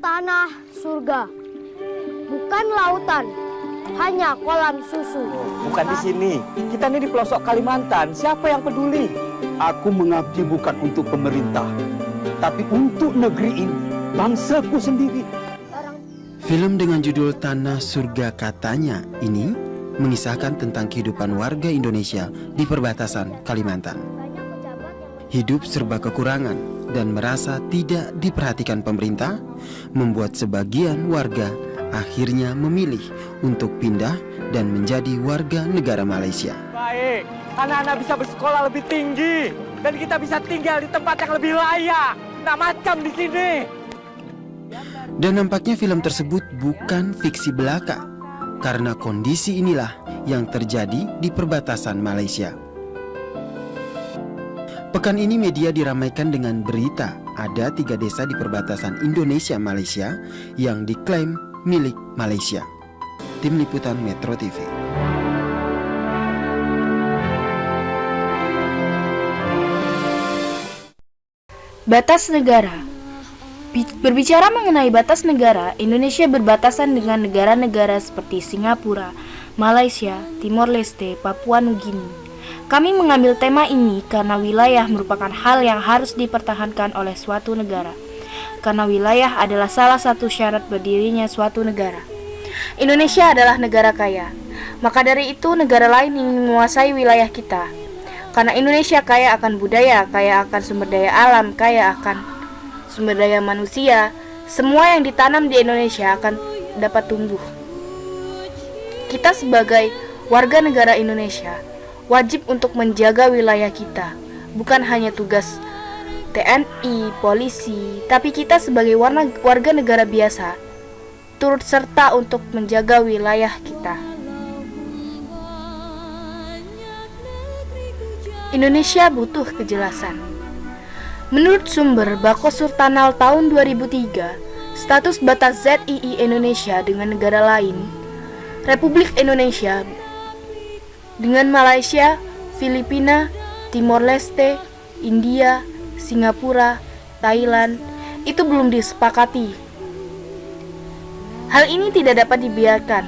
tanah surga, bukan lautan, hanya kolam susu. Bukan di sini. Kita ini di pelosok Kalimantan. Siapa yang peduli? Aku mengabdi bukan untuk pemerintah, tapi untuk negeri ini, bangsaku sendiri. Film dengan judul Tanah Surga Katanya ini mengisahkan tentang kehidupan warga Indonesia di perbatasan Kalimantan. Hidup serba kekurangan dan merasa tidak diperhatikan pemerintah membuat sebagian warga akhirnya memilih untuk pindah dan menjadi warga negara Malaysia. Baik, anak-anak bisa bersekolah lebih tinggi dan kita bisa tinggal di tempat yang lebih layak. Nah, macam di sini. Dan nampaknya film tersebut bukan fiksi belaka, karena kondisi inilah yang terjadi di perbatasan Malaysia. Pekan ini media diramaikan dengan berita ada 3 desa di perbatasan Indonesia-Malaysia yang diklaim milik Malaysia. Tim Liputan Metro TV. Batas negara. Berbicara mengenai batas negara, Indonesia berbatasan dengan negara-negara seperti Singapura, Malaysia, Timor Leste, Papua Nugini. Kami mengambil tema ini karena wilayah merupakan hal yang harus dipertahankan oleh suatu negara. Karena wilayah adalah salah satu syarat berdirinya suatu negara. Indonesia adalah negara kaya, maka dari itu negara lain ingin menguasai wilayah kita. Karena Indonesia kaya akan budaya, kaya akan sumber daya alam, kaya akan sumber daya manusia, semua yang ditanam di Indonesia akan dapat tumbuh. Kita sebagai warga negara Indonesia wajib untuk menjaga wilayah kita, bukan hanya tugas TNI, polisi, tapi kita sebagai warga negara biasa turut serta untuk menjaga wilayah kita. Indonesia butuh kejelasan. Menurut sumber Bako Surtanal tahun 2003, status batas ZII Indonesia dengan negara lain, Republik Indonesia dengan Malaysia, Filipina, Timor Leste, India, Singapura, Thailand, itu belum disepakati. Hal ini tidak dapat dibiarkan,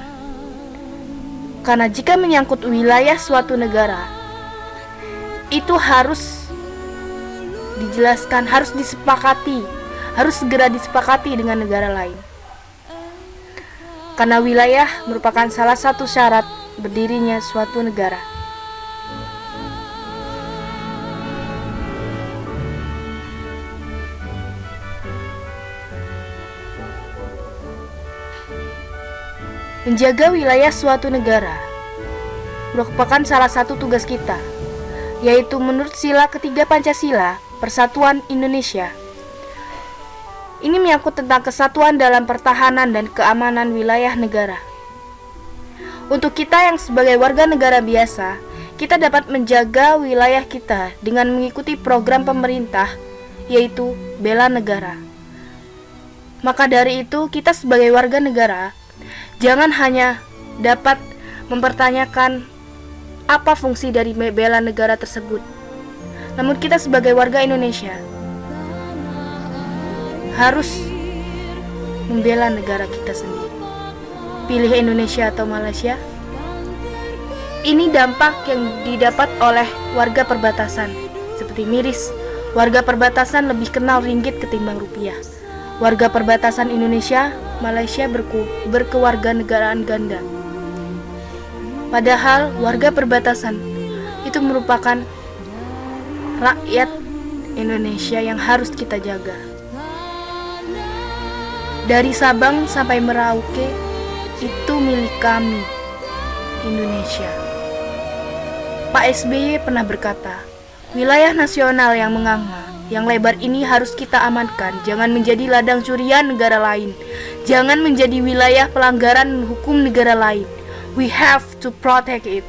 karena jika menyangkut wilayah suatu negara, itu harus dijelaskan, harus disepakati, harus segera disepakati dengan negara lain. Karena wilayah merupakan salah satu syarat berdirinya suatu negara. Menjaga wilayah suatu negara merupakan salah satu tugas kita, yaitu menurut sila ketiga Pancasila, Persatuan Indonesia. Ini menyangkut tentang kesatuan dalam pertahanan dan keamanan wilayah negara. Untuk kita yang sebagai warga negara biasa, kita dapat menjaga wilayah kita dengan mengikuti program pemerintah, yaitu Bela Negara. Maka dari itu, kita sebagai warga negara, jangan hanya dapat mempertanyakan apa fungsi dari bela negara tersebut. Namun kita sebagai warga Indonesia harus membela negara kita sendiri. Pilih Indonesia atau Malaysia. Ini dampak yang didapat oleh warga perbatasan. Seperti miris, warga perbatasan lebih kenal ringgit ketimbang rupiah. Warga perbatasan Indonesia, Malaysia berkewarganegaraan ganda. Padahal warga perbatasan itu merupakan rakyat Indonesia yang harus kita jaga. Dari Sabang sampai Merauke itu milik kami, Indonesia. Pak SBY pernah berkata, wilayah nasional yang menganga, yang lebar ini harus kita amankan. Jangan menjadi ladang curian negara lain. Jangan menjadi wilayah pelanggaran hukum negara lain. We have to protect it.